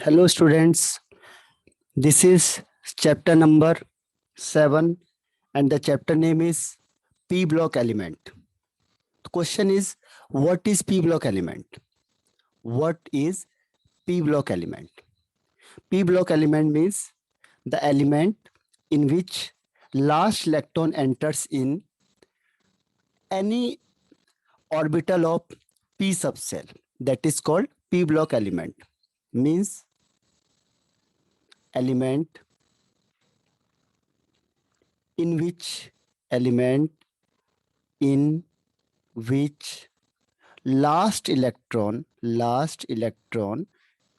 Hello students, this is chapter number 7 and the chapter name is P block element. The question is, what is P block element? What is P block element? P block element means the element in which last electron enters in any orbital of P subcell, that is called P block element. Means element in which element in which last electron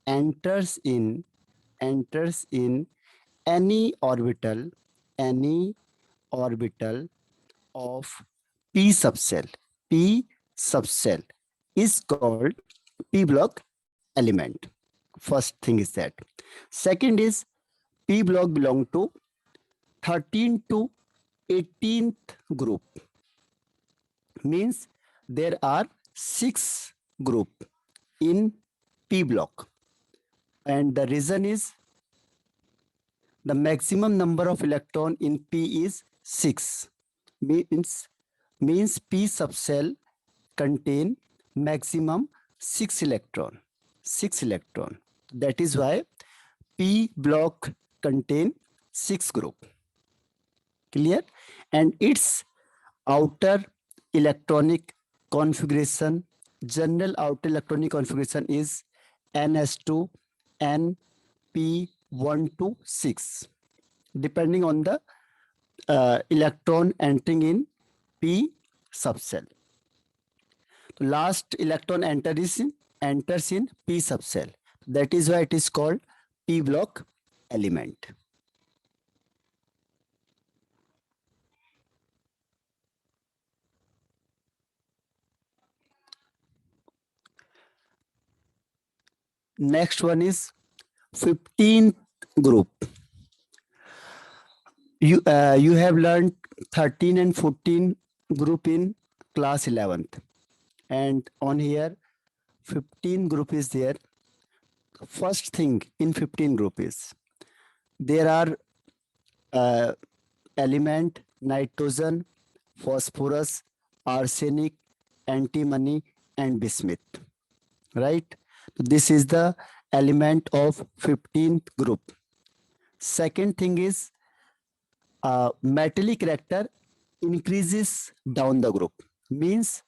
enters in any orbital of p subcell is called p block element. First thing is that. Second is p block belong to 13th to 18th group. Means there are 6 group in P block, and the reason is the maximum number of electron in P is 6. Means P subcell contain maximum 6 electron. That is why P block contain 6 group. Clear? And its outer electronic configuration, general outer electronic configuration is NS2 NP1 to 6, depending on the electron entering in P subcell. The last electron enters in P subcell. That is why it is called P block element. Next one is 15th group. You have learned 13 and 14 group in class 11th, and on here 15 group is there. First thing in 15 group is there are element nitrogen, phosphorus, arsenic, antimony, and bismuth. Right? This is the element of 15th group. Second thing is metallic character increases down the group. Means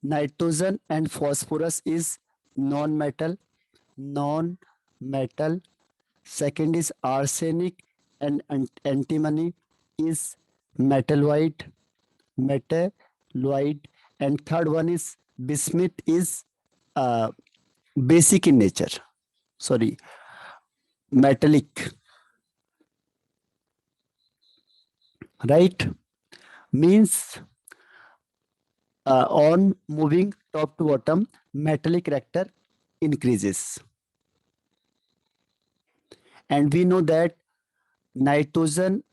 nitrogen and phosphorus is non-metal. Second is arsenic and antimony is metalloid. And third one is bismuth is basic in nature. Metallic. Right? Means on moving top to bottom, metallic character increases. And we know that nitrogen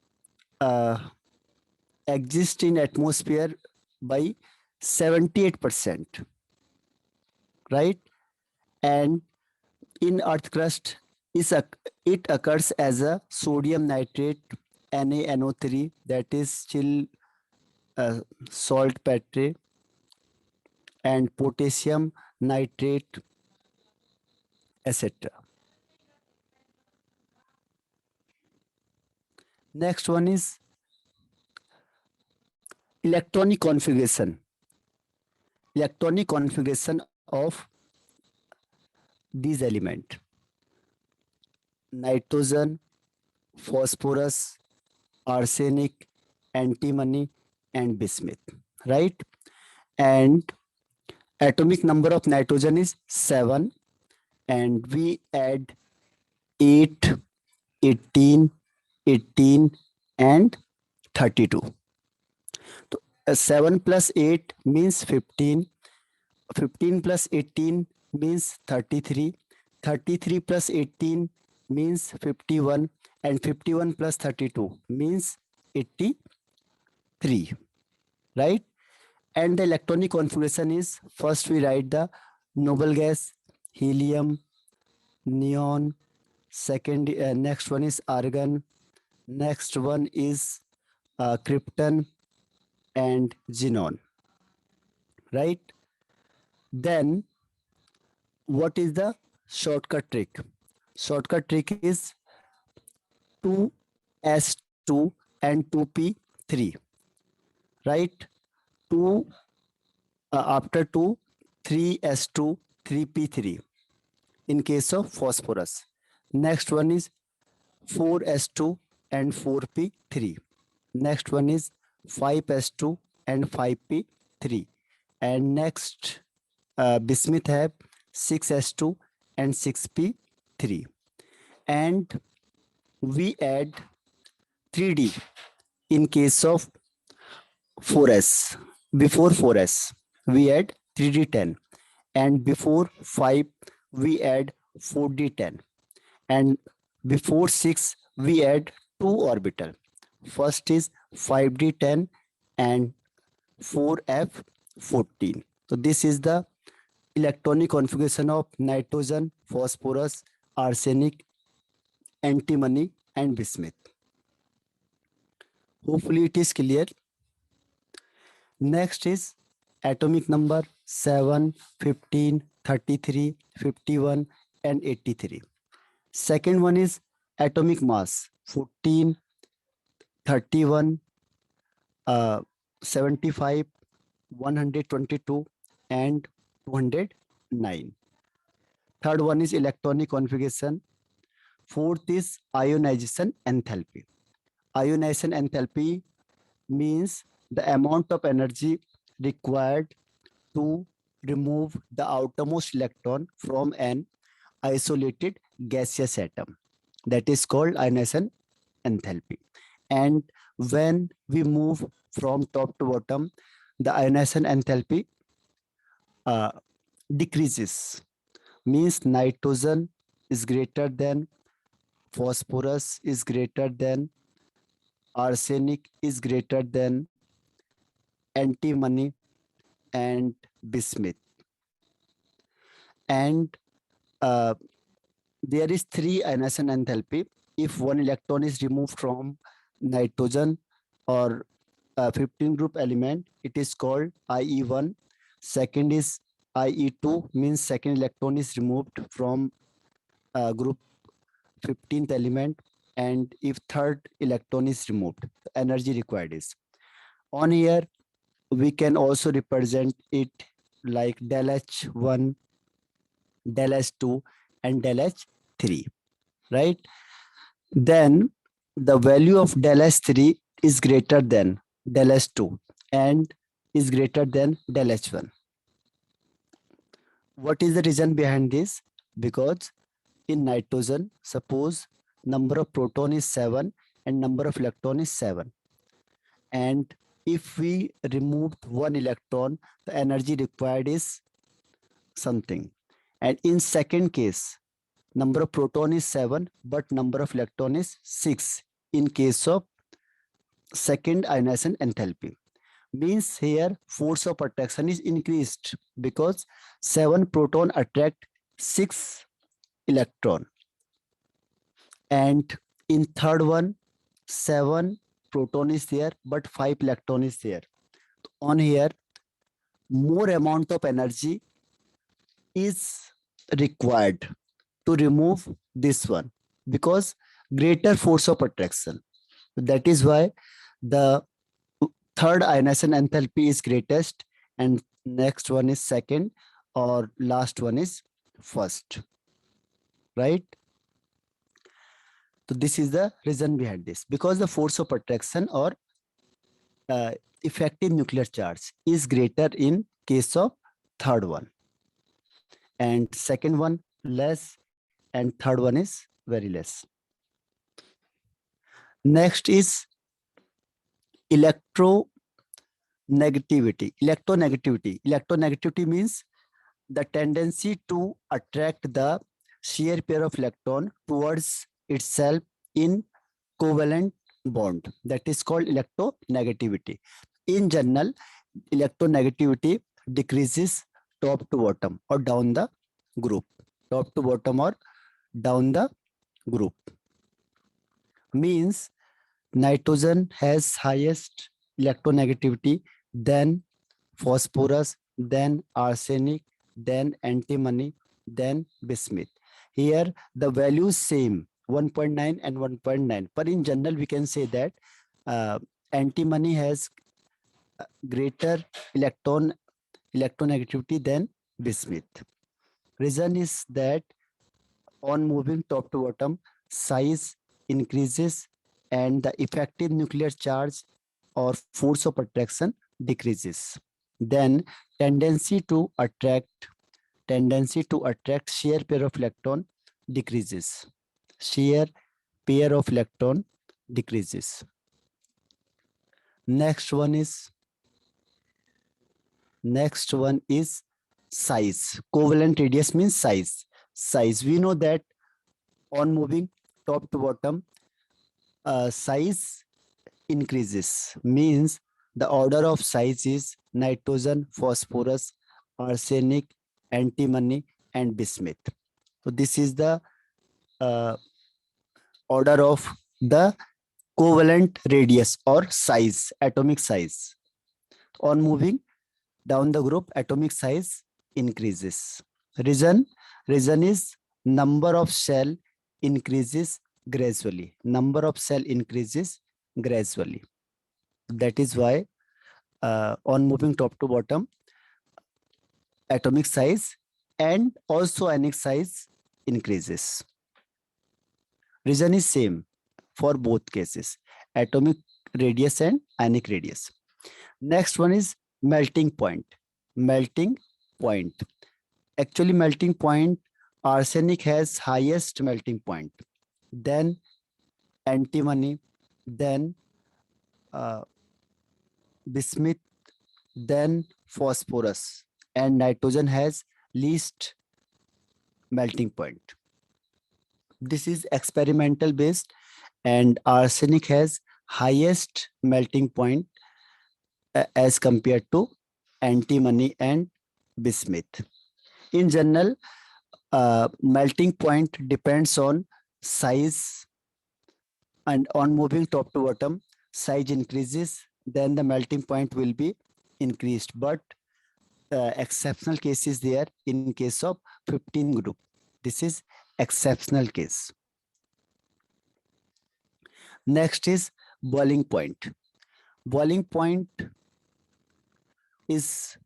exists in atmosphere by 78%. Right? And in earth crust, it occurs as a sodium nitrate, NaNO3, that is still saltpeter, and potassium nitrate, etc. Next one is electronic configuration. Electronic configuration of these elements: nitrogen, phosphorus, arsenic, antimony, and bismuth. Right? And atomic number of nitrogen is 7, and we add 8, 18, 18, and 32. So 7 plus 8 means 15. 15 plus 18 means 33. 33 plus 18 means 51. And 51 plus 32 means 83. Right? And the electronic configuration is, first we write the noble gas: helium, neon, Second, next one is argon. Next one is krypton and xenon, right? Then what is the shortcut trick? Shortcut trick is 2s2 and 2p3, right? 2 after 2, 3s2, 3p3 in case of phosphorus. Next one is 4s2 and 4p3. Next one is 5s2 and 5p3. And next bismuth have 6s2 and 6p3. And we add 3d in case of 4s. Before 4s, we add 3d10. And before 5, we add 4d10. And before 6, we add 2 orbital. First is 5d10 and 4f14. So this is the electronic configuration of nitrogen, phosphorus, arsenic, antimony, and bismuth. Hopefully it is clear. Next is atomic number 7, 15, 33, 51, and 83. Second one is atomic mass 14, 31, 75, 122, and 209. Third one is electronic configuration. Fourth is ionization enthalpy. Ionization enthalpy means the amount of energy required to remove the outermost electron from an isolated gaseous atom. That is called ionization enthalpy. And when we move from top to bottom, the ionization enthalpy decreases. Means nitrogen is greater than, phosphorus is greater than, arsenic is greater than, antimony, and bismuth. And there is 3 ionization enthalpy. If one electron is removed from nitrogen or 15 group element, it is called IE1. Second is IE2, means second electron is removed from group 15th element. And if third electron is removed, the energy required is. On here, we can also represent it like del H1, del H2, and del H3, right? Then the value of del H3 is greater than del H2 and is greater than del H1. What is the reason behind this? Because in nitrogen, suppose number of proton is 7 and number of electron is 7. And if we removed one electron, the energy required is something. And in second case, number of proton is 7, but number of electron is 6 in case of second ionization enthalpy. Means here force of attraction is increased because 7 proton attract 6 electron. And in third one, 7 proton is there, but 5 electron is there. On here, more amount of energy is required to remove this one because greater force of attraction. That is why the third ionization enthalpy is greatest and next one is second or last one is first, right? So this is the reason behind this, because the force of attraction or effective nuclear charge is greater in case of third one, and second one less, and third one is very less. Next is electronegativity. Electronegativity means the tendency to attract the shear pair of electron towards itself in covalent bond. That is called electronegativity. In general, electronegativity decreases top to bottom or down the group, top to bottom or down the group. Means nitrogen has highest electronegativity, then phosphorus, then arsenic, then antimony, then bismuth. Here the values same 1.9 and 1.9. But in general, we can say that uh, antimony has greater electronegativity than bismuth. Reason is that on moving top to bottom, size increases and the effective nuclear charge or force of attraction decreases. Then tendency to attract shear pair of electron decreases. Shear pair of electron decreases. Next one is size. Covalent radius means size. Size. We know that on moving top to bottom, size increases. Means the order of size is nitrogen, phosphorus, arsenic, antimony, and bismuth. So this is the order of the covalent radius or size, atomic size. On moving down the group, atomic size increases. Reason is number of cell increases gradually. Number of cell increases gradually. That is why on moving top to bottom, atomic size and also ionic size increases. Reason is same for both cases, atomic radius and ionic radius. Next one is melting point. Melting point. Actually, melting point, arsenic has highest melting point. Then antimony, then bismuth, then phosphorus, and nitrogen has least melting point. This is experimental based, and arsenic has highest melting point as compared to antimony and bismuth. In general, melting point depends on size, and on moving top to bottom, size increases, then the melting point will be increased. But exceptional case is there in case of 15 group. This is exceptional case. Next is boiling point. Boiling point is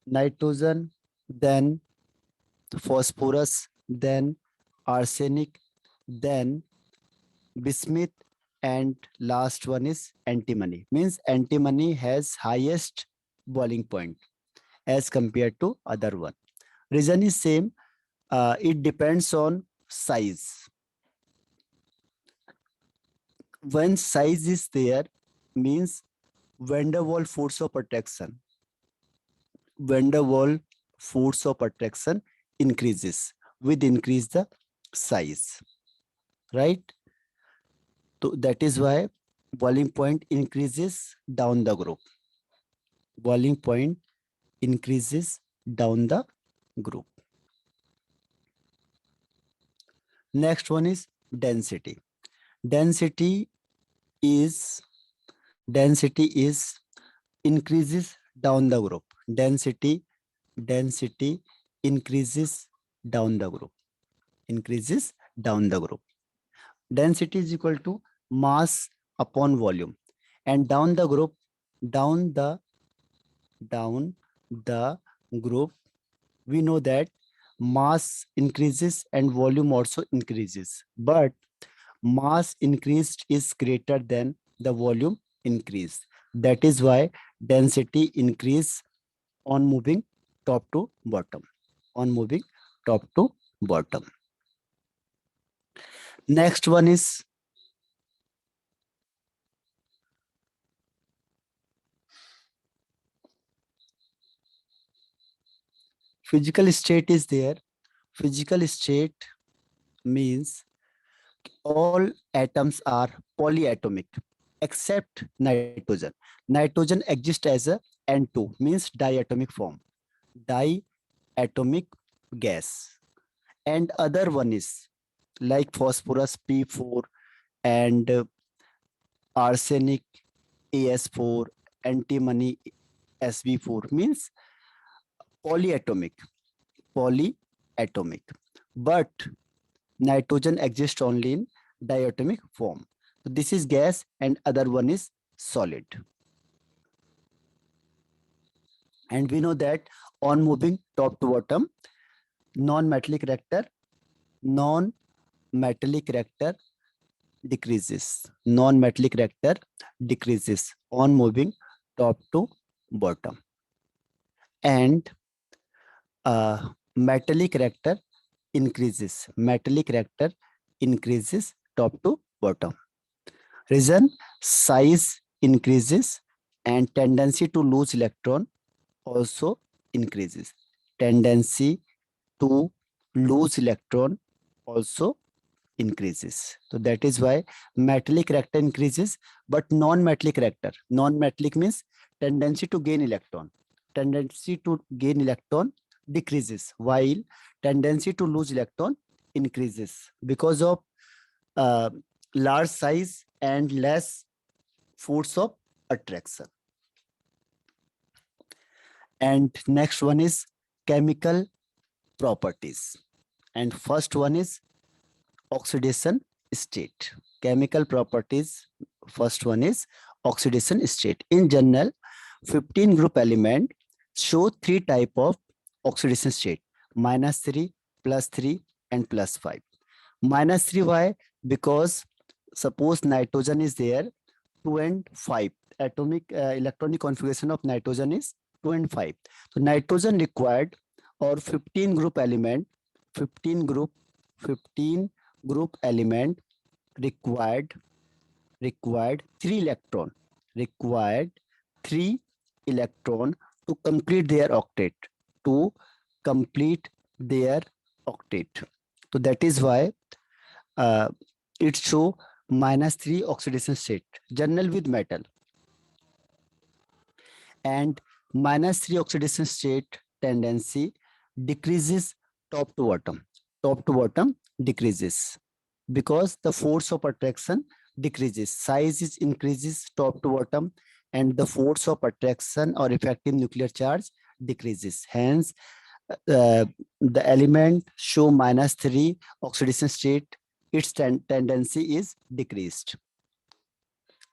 nitrogen, then phosphorus, then arsenic, then bismuth, and last one is antimony. Means antimony has highest boiling point as compared to other one. Reason is same. It depends on size. When size is there, means van der Waals force of attraction. Van der Waals force of attraction increases with increase the size, right? So that is why boiling point increases down the group. Boiling point increases down the group. Next one is density. Density is increases down the group. Density increases down the group. Increases down the group. Density is equal to mass upon volume, and down the group, down the group, we know that mass increases and volume also increases, but mass increased is greater than the volume increase. That is why density increase on moving top to bottom. On moving top to bottom. Next one is physical state is there. Physical state means all atoms are polyatomic except nitrogen. Nitrogen exists as a N2, means diatomic form. Diatomic gas. And other one is like phosphorus P4 and arsenic As4, antimony Sb4 means polyatomic, polyatomic. But nitrogen exists only in diatomic form. So this is gas and other one is solid. And we know that on moving top to bottom, non-metallic reactor decreases. Non-metallic reactor decreases on moving top to bottom. And metallic reactor increases. Metallic reactor increases top to bottom. Reason, size increases and tendency to lose electron also increases. Tendency to lose electron also increases. So that is why metallic reactor increases, but non-metallic reactor. Non-metallic means tendency to gain electron. Tendency to gain electron decreases, while tendency to lose electron increases because of large size and less force of attraction. And next one is chemical properties. And first one is oxidation state. Chemical properties, first one is oxidation state. In general, 15 group element show three type of oxidation state: -3, +3, and +5. -3 why? Because suppose nitrogen is there, 2 and 5. Atomic electronic configuration of nitrogen is 2 and 5. So nitrogen required, or 15 group element, 15 group element required 3 electron, required 3 electron to complete their octet, to complete their octet. So that is why it show -3 oxidation state, general with metal. And -3 oxidation state tendency decreases top to bottom. Top to bottom decreases because the force of attraction decreases. Size is increases top to bottom, and the force of attraction or effective nuclear charge decreases. Hence, the element show -3 oxidation state, its tendency is decreased.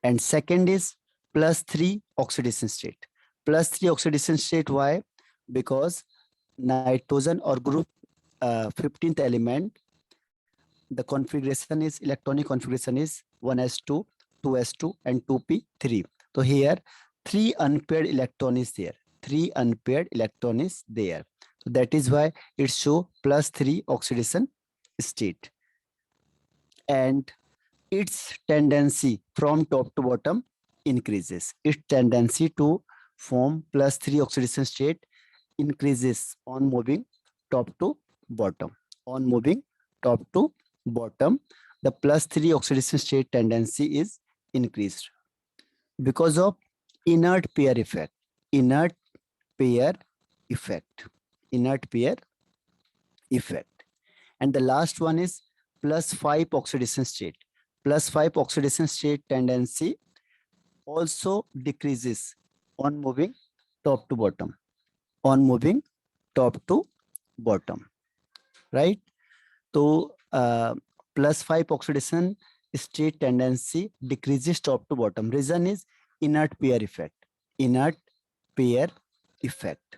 And second is +3 oxidation state. +3 oxidation state, why? Because nitrogen or group 15th element, the configuration is, electronic configuration is 1s2, 2s2, and 2p3. So here 3 unpaired electron is there. 3 unpaired electron is there. So that is why it show +3 oxidation state. And its tendency from top to bottom increases. Its tendency to form +3 oxidation state increases on moving top to bottom. On moving top to bottom, the +3 oxidation state tendency is increased because of inert pair effect. Inert pair effect. Inert pair effect. And the last one is +5 oxidation state. +5 oxidation state tendency also decreases on moving top to bottom. On moving top to bottom, right? So +5 oxidation state tendency decreases top to bottom. Reason is inert pair effect. Inert pair effect.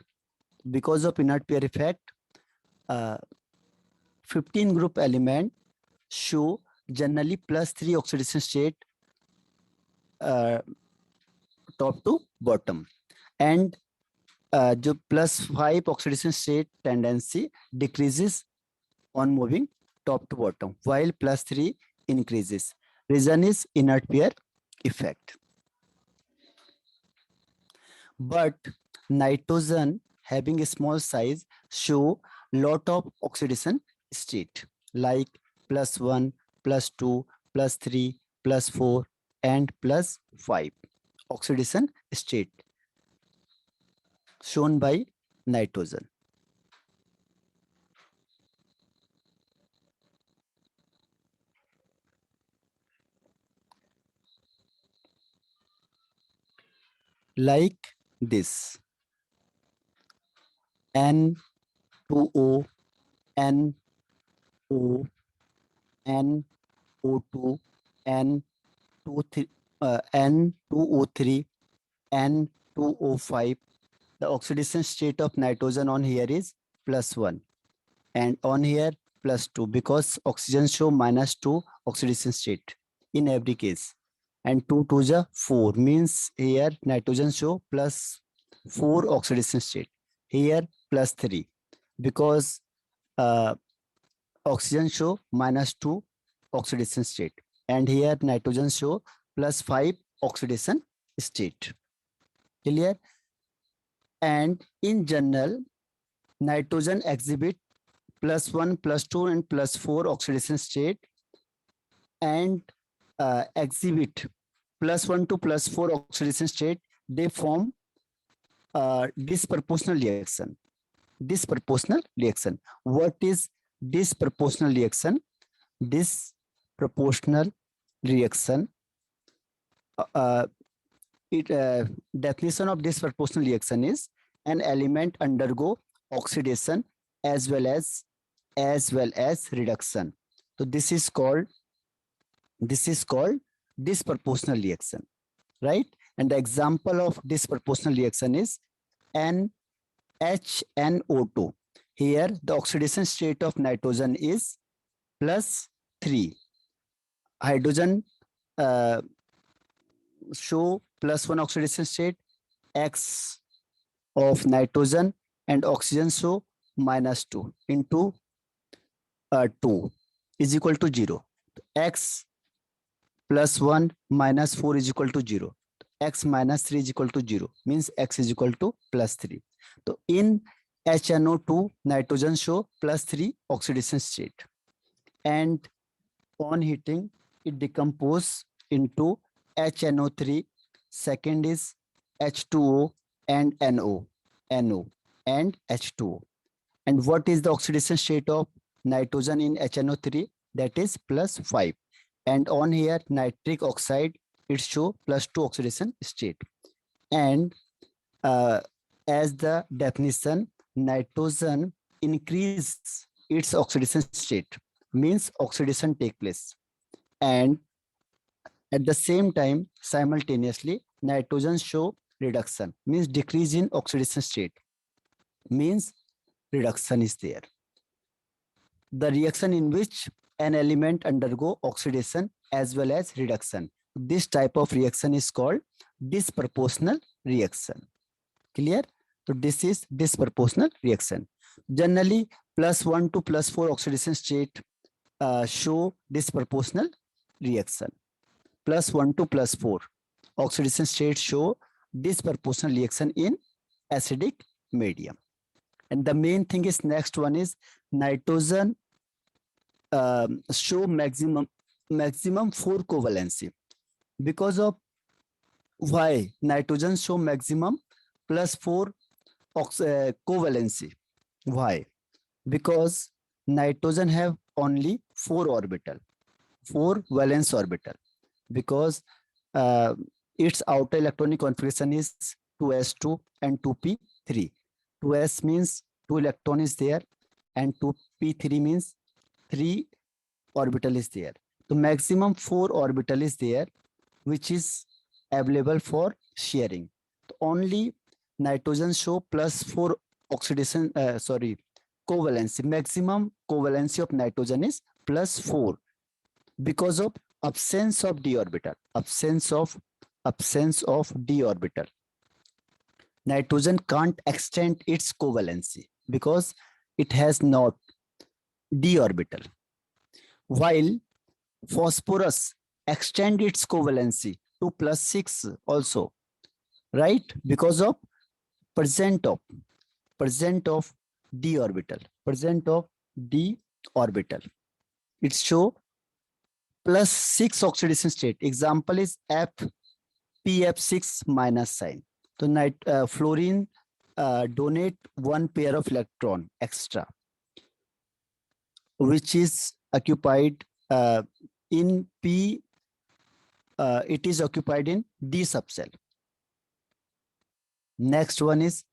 Because of inert pair effect, 15 group element show generally +3 oxidation state top to bottom, and जो +5 oxidation state tendency decreases on moving top to bottom, while +3 increases. Reason is inert pair effect. But nitrogen having a small size show lot of oxidation state like +1, +2, +3, +4, and +5 oxidation state shown by nitrogen. like this: N2O, NO, NO2, N23, N2O3, N2O5. The oxidation state of nitrogen on here is +1, and on here +2, because oxygen show -2 oxidation state in every case. And 2 to the 4 means here nitrogen show +4 oxidation state. Here +3, because uh, oxygen show -2 oxidation state, and here nitrogen show +5 oxidation state. Clear? And in general, nitrogen exhibit +1, +2, and +4 oxidation state, and exhibit +1 to +4 oxidation state. They form disproportional reaction. Disproportional reaction. What is disproportional reaction? Disproportional reaction. Definition of disproportional reaction is an element undergo oxidation as well as reduction. So this is called disproportional reaction, right? And the example of disproportional reaction is NHNO2. Here the oxidation state of nitrogen is +3. Hydrogen show +1 oxidation state, X of nitrogen, and oxygen show -2 into 2 is equal to 0. X +1 -4 is equal to 0. X -3 is equal to 0, means X is equal to +3. So in HNO2, nitrogen show +3 oxidation state, and on heating it decomposes into HNO3. Second is H2O and NO and H2O. And what is the oxidation state of nitrogen in HNO3? That is +5. And on here nitric oxide, it show +2 oxidation state. And as the definition, nitrogen increase its oxidation state, means oxidation take place, and at the same time simultaneously nitrogen show reduction, means decrease in oxidation state, means reduction is there. The reaction in which an element undergo oxidation as well as reduction, this type of reaction is called disproportional reaction. Clear? So this is disproportional reaction. Generally +1 to +4 oxidation state show disproportional reaction. +1 to +4 oxidation state show disproportional reaction in acidic medium. And the main thing is, next one is nitrogen show maximum 4 covalency. Because of why nitrogen show maximum +4 covalency? Why? Because nitrogen have only 4 orbital, 4 valence orbital, because its outer electronic configuration is 2s2 and 2p3. 2s means 2 electron is there, and 2p3 means 3 orbital is there. So maximum 4 orbital is there, which is available for sharing. So only nitrogen show +4 oxidation, covalency. Maximum covalency of nitrogen is +4 because of absence of d orbital. Absence of d orbital. Nitrogen can't extend its covalency because it has not d orbital, while phosphorus extend its covalency to +6 also, right? Because of present of d orbital. It show +6 oxidation state. Example is pF6- sign. So fluorine donate 1 pair of electron extra, which is occupied in P. It is occupied in D subcell. Next one is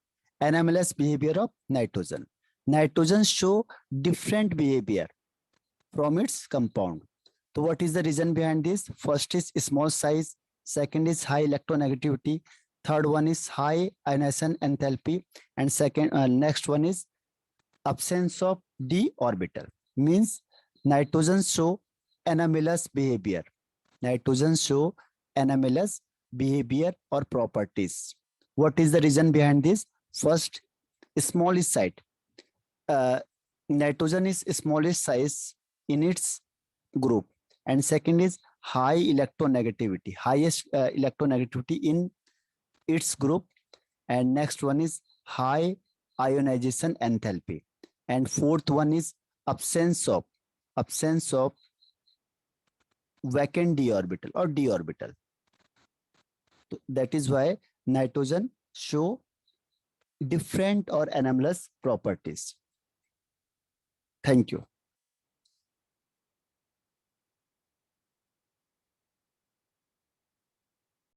anomalous behavior of nitrogen. Nitrogen show different behavior from its compound. So what is the reason behind this? First is small size, second is high electronegativity, third one is high ionization enthalpy, and next one is absence of d orbital. Means nitrogen show anomalous behavior. Nitrogen show anomalous behavior or properties. What is the reason behind this? First, smallest size. Nitrogen is smallest size in its group, and second is high electronegativity, highest electronegativity in its group, and next one is high ionization enthalpy, and fourth one is absence of vacant d orbital or d orbital. So that is why nitrogen show different or anomalous properties. Thank you.